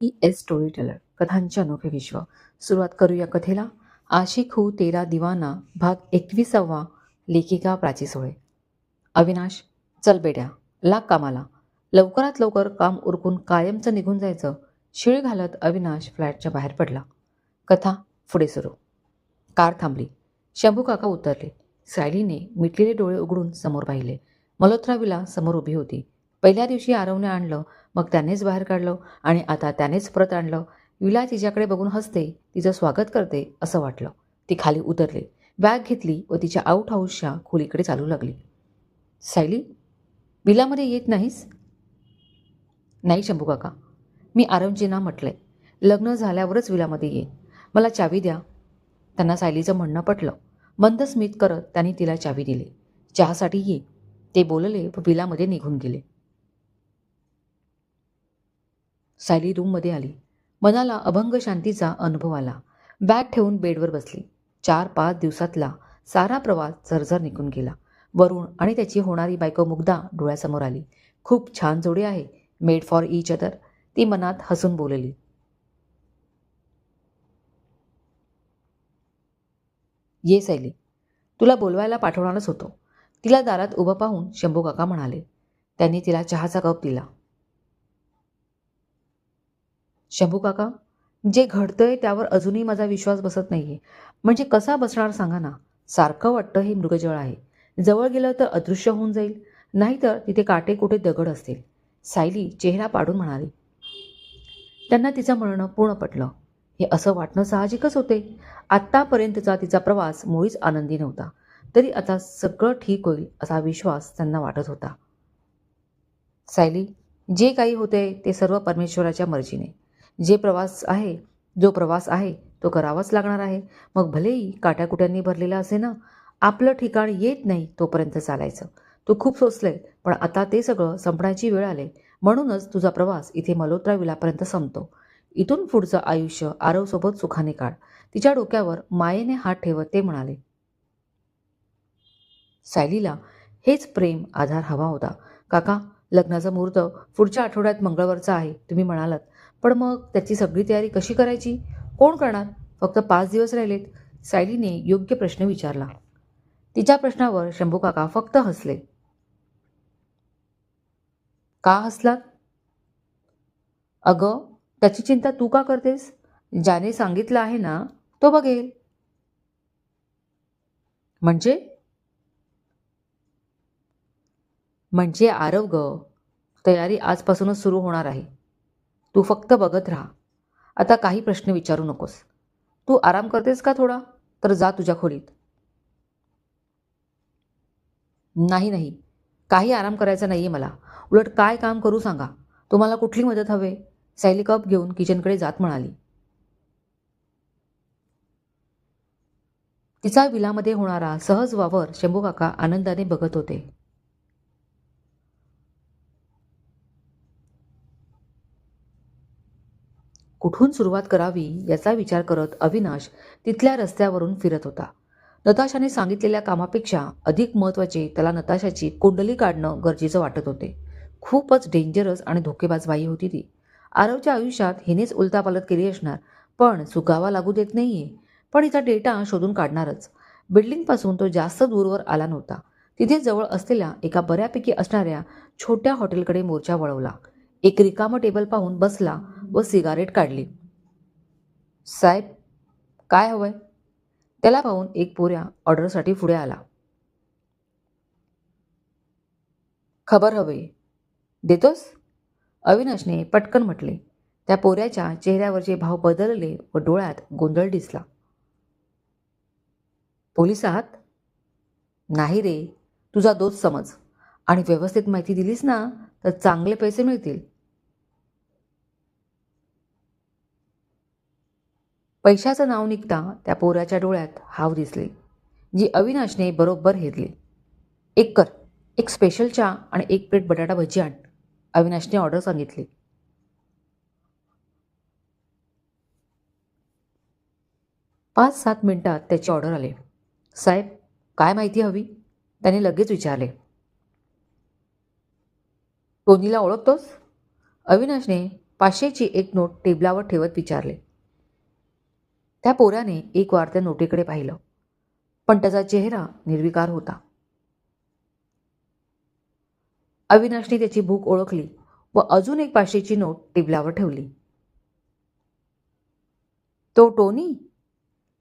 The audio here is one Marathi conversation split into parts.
स्टोरी टेलर कथांचे अनोखे विश्व. सुरुवात करूया कथेला. आशिक हूँ तेरा दिवाना भाग 21. लेखिका प्राची सोळे. अविनाश, चल बेड्या, लाग कामाला. लवकरात लवकर काम उरकून कायमचं निघून जायचं. शिळ घालत अविनाश फ्लॅटच्या बाहेर पडला. कथा पुढे सुरू. कार थांबली. शंभू काका उतरले. सायलीने मिटलेले डोळे उघडून समोर पाहिले. मल्होत्रा विला समोर उभी होती. पहिल्या दिवशी आरवने आणलं, मग त्यानेच बाहेर काढलं आणि आता त्यानेच परत आणलं. विला तिच्याकडे बघून हसते, तिचं स्वागत करते असं वाटलं. ती खाली उतरली, बॅग घेतली व तिच्या आऊट हाऊसच्या खोलीकडे चालू लागली. सायली, विलामध्ये येत नाहीस? नाही शंभू काका, मी आरवजींना म्हटलंय, लग्न झाल्यावरच विलामध्ये येईन. मला चावी द्या. त्यांना सायलीचं म्हणणं पटलं. मंद स्मित करत त्यांनी तिला चावी दिली. चहासाठी ये, ते बोलले व विलामध्ये निघून गेले. सायली रूममध्ये आली. मनाला अभंग शांतीचा अनुभव आला. बॅग ठेवून बेडवर बसली. 4-5 दिवसातला सारा प्रवास झरझर निघून गेला. वरुण आणि त्याची होणारी बायको मुग्धा डोळ्यासमोर आली. खूप छान जोडी आहे, मेड फॉर ईच अदर, ती मनात हसून बोलली. ये सायली, तुला बोलवायला पाठवणारच होतो. तिला दारात उभं पाहून शंभू काका म्हणाले. त्यांनी तिला चहाचा कप दिला. शंभू काका, जे घडतंय त्यावर अजूनही माझा विश्वास बसत नाहीये. म्हणजे कसा बसणार सांगा ना. सारखं वाटतं हे मृगजळ आहे. जवळ गेलं तर अदृश्य होऊन जाईल, नाहीतर तिथे काटे कुठे दगड असतील. सायली चेहरा पाडून म्हणाली. त्यांना तिचं म्हणणं पूर्ण पटलं. हे असं वाटणं साहजिकच होते. आत्तापर्यंतचा तिचा प्रवास मुळीच आनंदी नव्हता. तरी आता सगळं ठीक होईल असा विश्वास त्यांना वाटत होता. सायली, जे काही होते ते सर्व परमेश्वराच्या मर्जीने. जो प्रवास आहे तो करावाच लागणार आहे. मग भलेही काट्याकुट्यांनी भरलेला असे ना. आपलं ठिकाण येत नाही तोपर्यंत चालायचं. तू खूप सोचलंय, पण आता ते सगळं संपण्याची वेळ आले. म्हणूनच तुझा प्रवास इथे मल्होत्रा विलापर्यंत संपतो. इथून पुढचं आयुष्य आरवसोबत सुखाने काढ. तिच्या डोक्यावर मायेने हात ठेवत ते म्हणाले. सायलीला हेच प्रेम आधार हवा होता. काका, लग्नाचा मुहूर्त पुढच्या आठवड्यात मंगळवारचा आहे तुम्ही म्हणालात. पण मग त्याची सगळी तयारी कशी करायची? कोण करणार? फक्त 5 दिवस राहिलेत. सायलीने योग्य प्रश्न विचारला. तिच्या प्रश्नावर शंभू काका फक्त हसले. का हसलात? अगं, त्याची चिंता तू का करतेस? ज्याने सांगितलं आहे ना, तो बघेल. म्हणजे? म्हणजे आरव ग. तयारी आजपासूनच सुरू होणार आहे. तू फक्त बघत राहा. आता काही प्रश्न विचारू नकोस. तू आराम करतेस का थोडा? तर जा तुझ्या खोलीत. नाही नाही, काही आराम करायचा नाहीये मला. उलट काय काम करू सांगा. तुम्हाला कुठली मदत हवे? सायली कप घेऊन किचनकडे जात म्हणाली. तिचा विलामध्ये होणारा सहज वावर शंभू काका आनंदाने बघत होते. कुठून सुरुवात करावी याचा विचार करत अविनाश तिथल्या रस्त्यावरून फिरत होता. नताशाने सांगितलेल्या कामापेक्षा अधिक महत्त्वाचे त्याला नताशाची कुंडली काढणं गरजेचं वाटत होते. खूपच डेंजरस आणि धोकेबाज बाई होती ती. आरवच्या आयुष्यात हिनेच उलतापालत केली असणार, पण सुगावा लागू देत नाहीये. पण हिचा डेटा शोधून काढणारच. बिल्डिंगपासून तो जास्त दूरवर आला नव्हता. तिथे जवळ असलेल्या एका बऱ्यापैकी असणाऱ्या छोट्या हॉटेलकडे मोर्चा वळवला. एक रिकामं टेबल पाहून बसला व सिगारेट काढली. साहेब, काय हवंय? त्याला पाहून एक पोऱ्या ऑर्डरसाठी पुढे आला. खबर हवी. देतोस? अविनाशने पटकन म्हटले. त्या पोऱ्याच्या चेहऱ्यावरचे भाव बदलले व डोळ्यात गोंधळ दिसला. पोलीस आहात? नाही रे, तुझा दोस्त समज. आणि व्यवस्थित माहिती दिलीस ना तर चांगले पैसे मिळतील. पैशाचं नाव निघता त्या पोऱ्याच्या डोळ्यात हाव दिसले, जी अविनाशने बरोबर हेरली. एक कर, एक स्पेशल चहा आणि एक प्लेट बटाटा भजी आण, अविनाशने ऑर्डर सांगितली. 5-7 मिनिटात त्याची ऑर्डर आली. साहेब, काय माहिती हवी? त्याने लगेच विचारले. टोनीला ओळखतोस? अविनाशने 500ची एक नोट टेबलावर ठेवत विचारले. त्या पोराने एक वार त्या नोटीकडे पाहिलं, पण त्याचा चेहरा निर्विकार होता. अविनाशने त्याची भूक ओळखली व अजून एक 500ची नोट टेबलावर ठेवली. तो टोनी,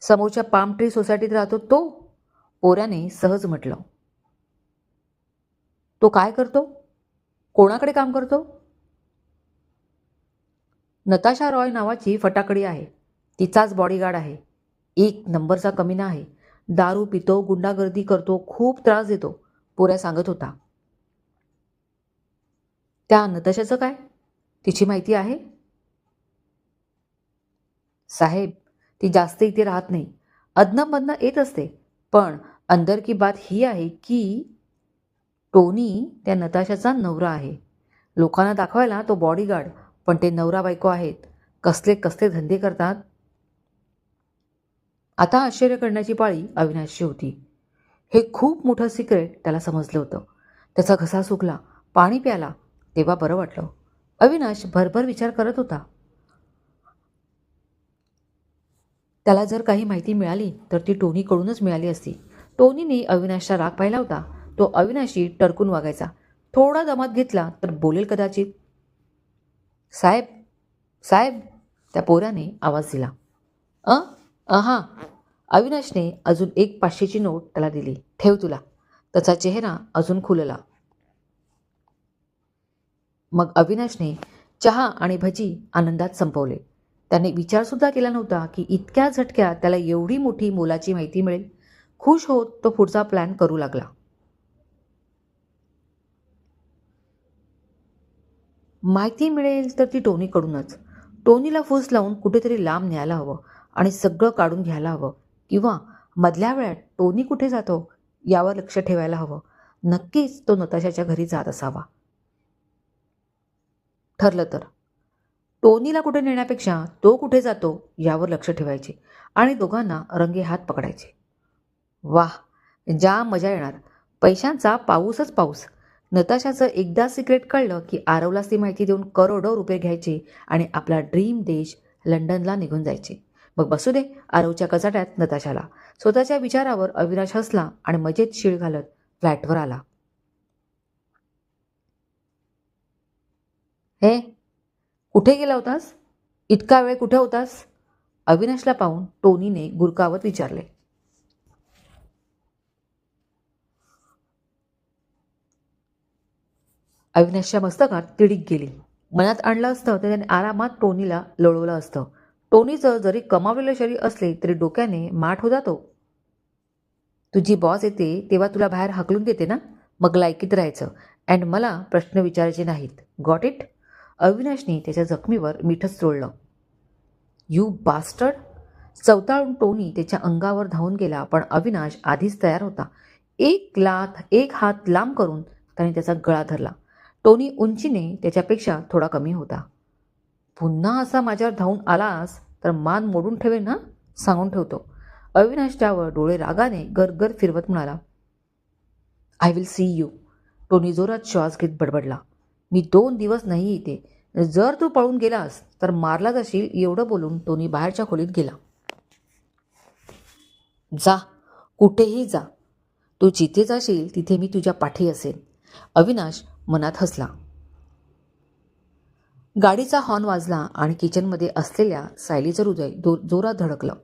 समोरच्या पाम ट्री सोसायटीत राहतो तो? पोराने सहज म्हटलं. तो काय करतो? कोणाकडे काम करतो? नताशा रॉय नावाची फटाकडी आहे. तिचाच बॉडीगार्ड आहे. एक नंबरचा कमीना आहे. दारू पितो, गुंडागर्दी करतो, खूप त्रास देतो, पोऱ्या सांगत होता. त्या नताशाचं काय? तिची माहिती आहे? साहेब, ती जास्त इथे राहत नाही. अधनं येत असते. पण अंदर की बात ही आहे की टोनी त्या नताशाचा नवरा आहे. लोकांना दाखवायला तो बॉडीगार्ड, पण ते नवरा बायको आहेत. कसले कसले धंदे करतात. आता आश्चर्य करण्याची पाळी अविनाशची होती. हे खूप मोठं सिक्रेट त्याला समजलं होतं. त्याचा घसा सुकला. पाणी प्याला तेव्हा बरं वाटलं. अविनाश भरभर विचार करत होता. त्याला जर काही माहिती मिळाली तर ती टोनीकडूनच मिळाली असती. टोनीने अविनाशचा राग पाहिला होता. तो अविनाशी टरकून वागायचा. थोडा दमात घेतला तर बोलेल कदाचित. साहेब, साहेब, त्या पोराने आवाज दिला. हां. अविनाशने अजून एक 500ची नोट त्याला दिली. ठेव तुला. त्याचा चेहरा अजून खुलला. मग अविनाशने चहा आणि भजी आनंदात संपवले. त्याने विचारसुद्धा केला नव्हता की इतक्या झटक्यात त्याला एवढी मोठी मोलाची माहिती मिळेल. खुश होत तो पुढचा प्लॅन करू लागला. माहिती मिळेल तर ती टोनीकडूनच. टोनीला फूस लावून कुठेतरी लांब न्यायला हवं आणि सगळं काढून घ्यायला हवं. किंवा मधल्या वेळात टोनी कुठे जातो यावर लक्ष ठेवायला हवं. नक्कीच तो नताशाच्या घरी जात असावा. ठरलं तर टोनीला कुठे नेण्यापेक्षा तो कुठे जातो यावर लक्ष ठेवायचे आणि दोघांना रंगे हात पकडायचे. वाह, जाम मजा येणार. पैशांचा पाऊसच पाऊस. नताशाचं एकदा सिक्रेट कळलं की आरवलाच ती माहिती देऊन करोडो रुपये घ्यायचे आणि आपला ड्रीम देश लंडनला निघून जायचे. मग बसू दे आरवच्या कचाट्यात नताशाला. स्वतःच्या विचारावर अविनाश हसला आणि मजेत शीळ घालत फ्लॅटवर आला. हे, कुठे गेला होतास? इतका वेळ कुठे होतास? अविनाशला पाहून टोनीने गुरकावत विचारले. अविनाशच्या मस्तकात तिडीक गेली. मनात आणलं असतं तर त्याने आरामात टोनीला लोळवलं असतं. टोनीचं जरी कमावलेलं शरीर असले तरी डोक्याने माठ हो जातो. तुझी बॉस येते तेव्हा तुला बाहेर हाकलून देते ना, मग लायकीत राहायचं अँड मला प्रश्न विचारायचे नाहीत. Got it? अविनाशने त्याच्या जखमीवर मिठच चोळलं. You bastard! चवताळून टोनी त्याच्या अंगावर धावून गेला, पण अविनाश आधीच तयार होता. एक हात लांब करून त्याने त्याचा गळा धरला. टोनी उंचीने त्याच्यापेक्षा थोडा कमी होता. पुन्हा असा माझ्यावर धावून आलास तर मान मोडून ठेवेन ना, सांगून ठेवतो. अविनाश त्यावर डोळे रागाने गरगर फिरवत म्हणाला. I will see you. Tony जोरात श्वास घेत बडबडला. मी 2 दिवस नाही येते. जर तू पळून गेलास तर मारला जाशील. एवढं बोलून टोनी बाहेरच्या खोलीत गेला. जा, कुठेही जा. तू जिथे जाशील तिथे मी तुझ्या पाठी असेल. अविनाश मनात हसला. गाडीचा हॉर्न वाजला आणि किचनमध्ये असलेल्या सायलीचं हृदय जोरात धडकलं.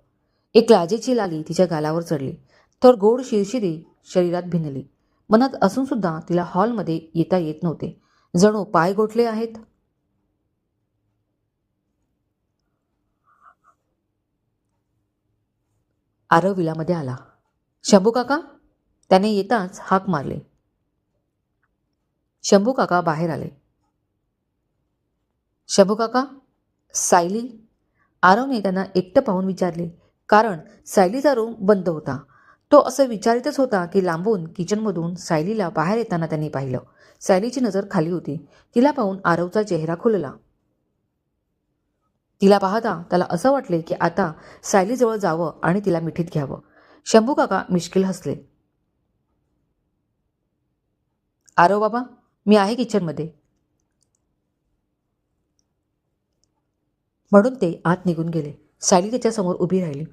एक लाजेची लाली तिच्या गालावर चढली तर गोड शिरशिरी शरीरात भिनली. मनात असून सुद्धा तिला हॉलमध्ये येता येत नव्हते. जणू पाय गोठले आहेत. आरव विलामध्ये आला. शंभू काका? त्याने येताच हाक मारले. शंभू काका बाहेर आले. शंभू काका, सायली? आरवने त्यांना एकटं पाहून विचारले, कारण सायलीचा रूम बंद होता. तो असं विचारितच होता की लांबून किचनमधून सायलीला बाहेर येताना त्यांनी पाहिलं. सायलीची नजर खाली होती. तिला पाहून आरवचा चेहरा खुलला. तिला पाहता त्याला असं वाटले की आता सायलीजवळ जावं आणि तिला मिठीत घ्यावं. शंभू काका मिश्किल हसले. आरव बाबा, मी आहे किचनमध्ये. म्हणून ते आत निघून गेले. सॅली त्याच्यासमोर उभी राहिली.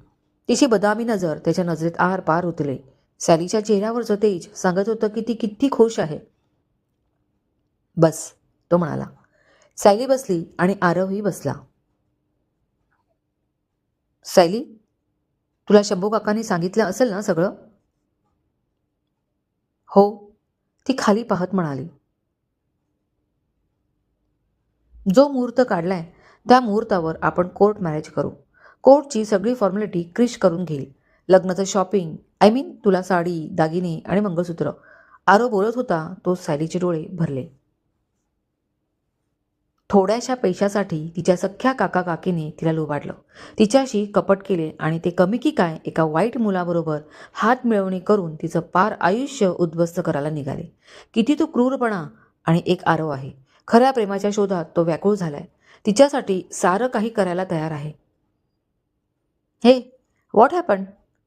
तिची बदामी नजर त्याच्या नजरेत आरपार उतरली. सॅलीच्या चेहऱ्यावरचं तेज सांगत होतं की ती किती खुश आहे. बस, तो म्हणाला. सॅली बसली आणि आरवही बसला. सॅली, तुला शंभू काकांनी सांगितलं असेल ना सगळं? हो, ती खाली पाहत म्हणाली. जो मुहूर्त काढलाय त्या मुहूर्तावर आपण कोर्ट मॅरेज करू. कोर्टची सगळी फॉर्मॅलिटी क्रिश करून घेईल. लग्नाचं शॉपिंग, तुला साडी, दागिने आणि मंगळसूत्र. आरव बोलत होता तो सॅलीचे डोळे भरले. थोड्याशा पैशासाठी तिच्या सख्ख्या काका काकीने तिला लुबाडलं. तिच्याशी कपट केले आणि ते कमी की काय एका वाईट मुलाबरोबर हात मिळवणी करून तिचं पार आयुष्य उद्ध्वस्त करायला निघाले. किती तो क्रूरपणा. आणि एक आरव आहे. खऱ्या प्रेमाच्या शोधात तो व्याकुळ झालाय. तिच्यासाठी सारं काही करायला तयार आहे. Hey, what happen?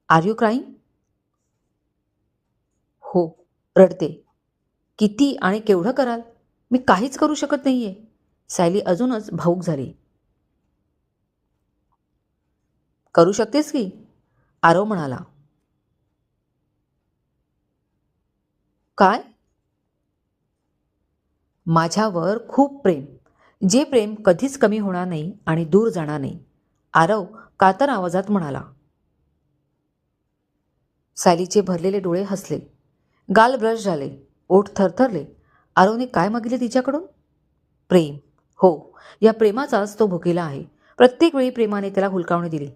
Are you crying? हो, रडते. किती आणि केवढं कराल? मी काहीच करू शकत नाहीये. सॅली अजूनच भाऊक झाली. करू शकतेस की? आरव म्हणाला. काय? माझ्यावर खूप प्रेम. जे प्रेम कधीच कमी होणार नाही आणि दूर जाणार नाही. आरव कातर आवाजात म्हणाला. सॅलीचे भरलेले डोळे हसले. गाल ब्रश झाले. ओठ थरथरले. आरवने काय मागितले तिच्याकडून? प्रेम. हो, या प्रेमाचाच तो भुकेला आहे. प्रत्येक वेळी प्रेमाने त्याला हुलकावणी दिली.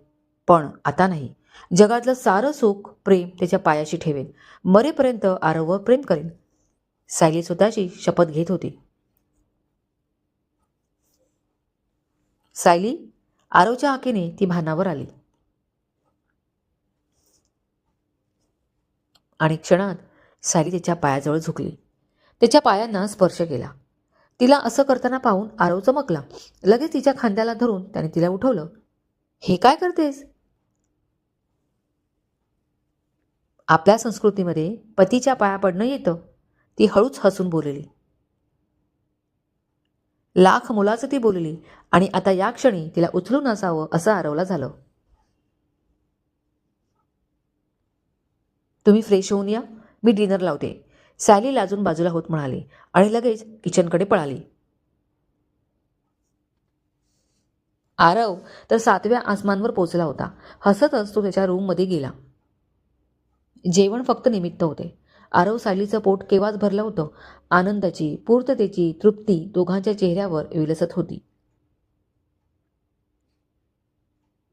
पण आता नाही. जगातलं सारं सुख प्रेम त्याच्या पायाशी ठेवेल. मरेपर्यंत आरववर प्रेम करेल. सायली स्वतःची शपथ घेत होती. सायली, आरवच्या हाकेने ती भानावर आली. आणि क्षणात सायली त्याच्या पायाजवळ झुकली. त्याच्या पायांना स्पर्श केला. तिला असं करताना पाहून आरव चमकला. लगेच तिच्या खांद्याला धरून त्याने तिला उठवलं. हे काय करतेस? आपल्या संस्कृतीमध्ये पतीच्या पाया पडणं येतं. ती हळूच हसून बोलली. लाख मुलाचं ती बोलली आणि आता या क्षणी तिला उचलून असावं असं आरवला झालं. तुम्ही फ्रेश होऊन या, मी डिनर लावते. सॅली लाजून बाजूला होत म्हणाली आणि लगेच किचनकडे पळाली. आरव तर 7व्या आसमानवर पोचला होता. हसतच तो त्याच्या रूममध्ये गेला. जेवण फक्त निमित्त होते. आरव सायलीचं पोट केव्हाच भरलं होतं. आनंदाची, पूर्ततेची तृप्ती दोघांच्या चेहऱ्यावर विलसत होती.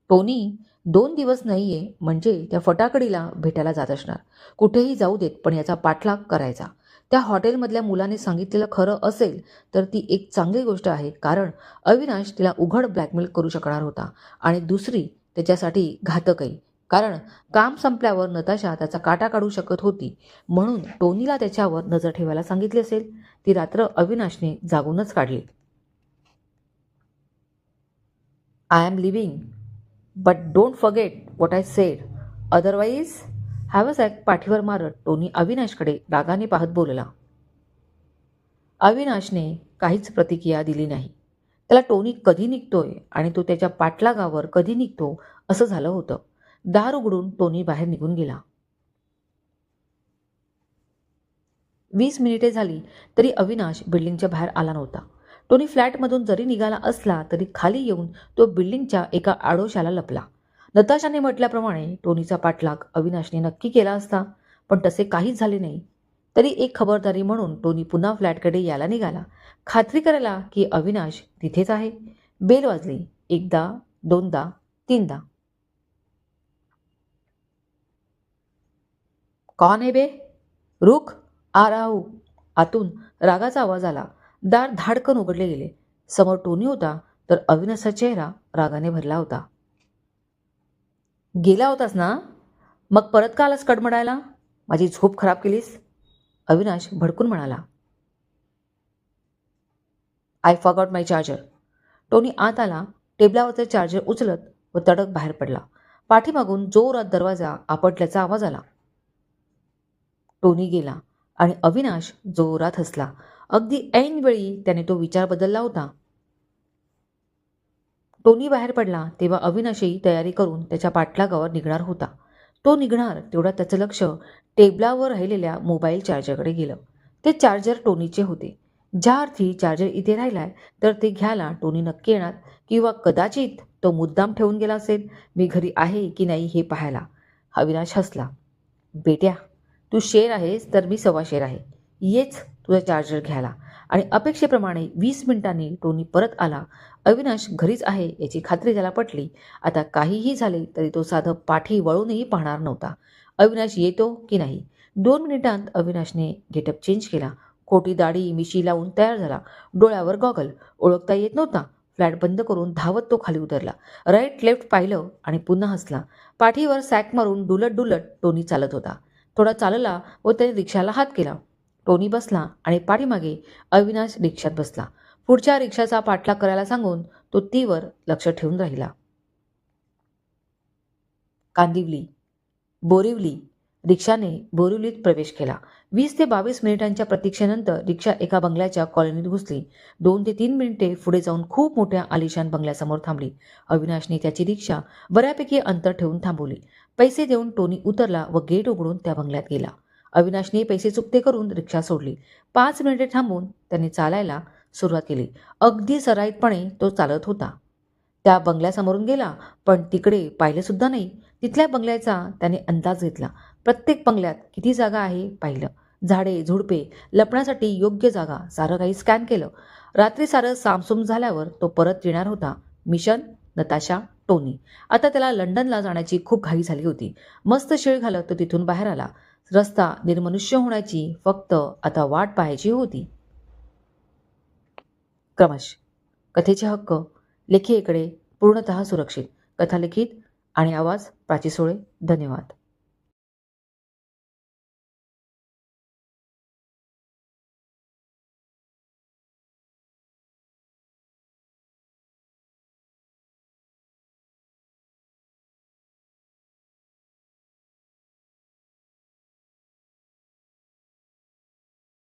टोनी 2 दिवस नाहीये म्हणजे त्या फटाकडीला भेटायला जात असणार. कुठेही जाऊ देत पण याचा पाठलाग करायचा. त्या हॉटेलमधल्या मुलाने सांगितलेलं खरं असेल तर ती एक चांगली गोष्ट आहे, कारण अविनाश तिला उघड ब्लॅकमेल करू शकणार होता. आणि दुसरी त्याच्यासाठी घातकही, कारण काम संपल्यावर नताशा त्याचा काटा काढू शकत होती. म्हणून टोनीला त्याच्यावर नजर ठेवायला सांगितली असेल. ती रात्र अविनाशने जागूनच काढली. I am living, but don't forget what I said, otherwise. Haversack पाठीवर मारत टोनी अविनाशकडे रागाने पाहत बोलला. अविनाशने काहीच प्रतिक्रिया दिली नाही. त्याला टोनी कधी निघतोय आणि तो त्याच्या पाठलागावर कधी निघतो असं झालं होतं. दार उघडून टोनी बाहेर निघून गेला. 20 मिनिटे झाली तरी अविनाश बिल्डिंगच्या बाहेर आला नव्हता. टोनी फ्लॅटमधून जरी निघाला असला तरी खाली येऊन तो बिल्डिंगच्या एका आडोशाला लपला. नताशाने म्हटल्याप्रमाणे टोनीचा पाठलाग अविनाशने नक्की केला असता, पण तसे काहीच झाले नाही. तरी एक खबरदारी म्हणून टोनी पुन्हा फ्लॅटकडे यायला निघाला, खात्री करायला की अविनाश तिथेच आहे. बेल वाजली. 1दा, 2दा, 3दा. कौन है बे? रुख, आ रहा हूं. आतून रागाचा आवाज आला. दार धाडकन उघडले गेले. समोर टोनी होता तर अविनाशचा चेहरा रागाने भरला होता. गेला होतास ना? मग परत का आलास कडमडायला? माझी झोप खराब केलीस? अविनाश भडकून म्हणाला. I forgot my charger. Tony आत आला. टेबलावरचे चार्जर उचलत व तडक बाहेर पडला. पाठीमागून जोरात दरवाजा आपटल्याचा आवाज आला. टोनी गेला आणि अविनाश जोरात हसला. अगदी ऐनवेळी त्याने तो विचार बदलला होता. टोनी बाहेर पडला तेव्हा अविनाशही तयारी करून त्याच्या पाठलागावर निघणार होता. तो निघणार तेवढा त्याचं लक्ष टेबलावर राहिलेल्या मोबाईल चार्जरकडे गेलं. ते चार्जर टोनीचे होते. ज्या अर्थी चार्जर इथे राहिलाय तर ते घ्यायला टोनी नक्की येणार किंवा कदाचित तो मुद्दाम ठेवून गेला असेल, मी घरी आहे की नाही हे पाहायला. अविनाश हसला. बेट्या, तू शेर आहेस तर मी सव्वा शेर आहे. येच तुझा चार्जर घ्यायला. आणि अपेक्षेप्रमाणे 20 मिनिटांनी टोनी परत आला. अविनाश घरीच आहे याची खात्री त्याला पटली. आता काहीही झाले तरी तो साधं पाठी वळूनही पाहणार नव्हता. अविनाश येतो की नाही. 2 मिनिटांत अविनाशने गेटअप चेंज केला. खोटी दाढी मिशी लावून तयार झाला. डोळ्यावर गॉगल. ओळखता येत नव्हता. फ्लॅट बंद करून धावत तो खाली उतरला. राईट लेफ्ट पाहिलं आणि पुन्हा हसला. पाठीवर सॅक मारून डुलत डुलत टोनी चालत होता. थोडा चालला व त्याने रिक्षाला हात केला. टोनी बसला आणि पाठीमागे अविनाश रिक्षात बसला. पुढच्या रिक्षाचा पाठलाग करायला सांगून तो तीवर लक्ष ठेवून राहिला. कांदिवली, बोरिवली. रिक्षाने बोरिवलीत प्रवेश केला. 20 ते 22 मिनिटांच्या प्रतीक्षेनंतर रिक्षा एका बंगल्याच्या कॉलनीत घुसली. 2 ते 3 मिनिटे पुढे जाऊन खूप मोठ्या आलिशान बंगल्यासमोर थांबली. अविनाशने त्याची रिक्षा बऱ्यापैकी अंतर ठेवून थांबवली. पैसे देऊन टोनी उतरला व गेट उघडून त्या बंगल्यात गेला. अविनाशने पैसे चुकते करून रिक्षा सोडली. 5 मिनिटे थांबून त्याने चालायला सुरुवात केली. अगदी सराईतपणे तो चालत होता. त्या बंगल्यासमोरून गेला, पण तिकडे पाहिलेसुद्धा नाही. तिथल्या बंगल्याचा त्याने अंदाज घेतला. प्रत्येक बंगल्यात किती जागा आहे पाहिलं. झाडे झुडपे लपण्यासाठी योग्य जागा, सारं काही स्कॅन केलं. रात्री सारं सामसूम झाल्यावर तो परत येणार होता. Mission Natasha Tony. आता त्याला लंडनला जाण्याची खूप घाई झाली होती. मस्त शिळ घालत तो तिथून बाहेर आला. रस्ता निर्मनुष्य होण्याची फक्त आता वाट पाहायची होती. क्रमश. कथेचे हक्क लेखिकेकडे पूर्णतः सुरक्षित. कथा लिखित आणि आवाज प्राची सोळे. धन्यवाद.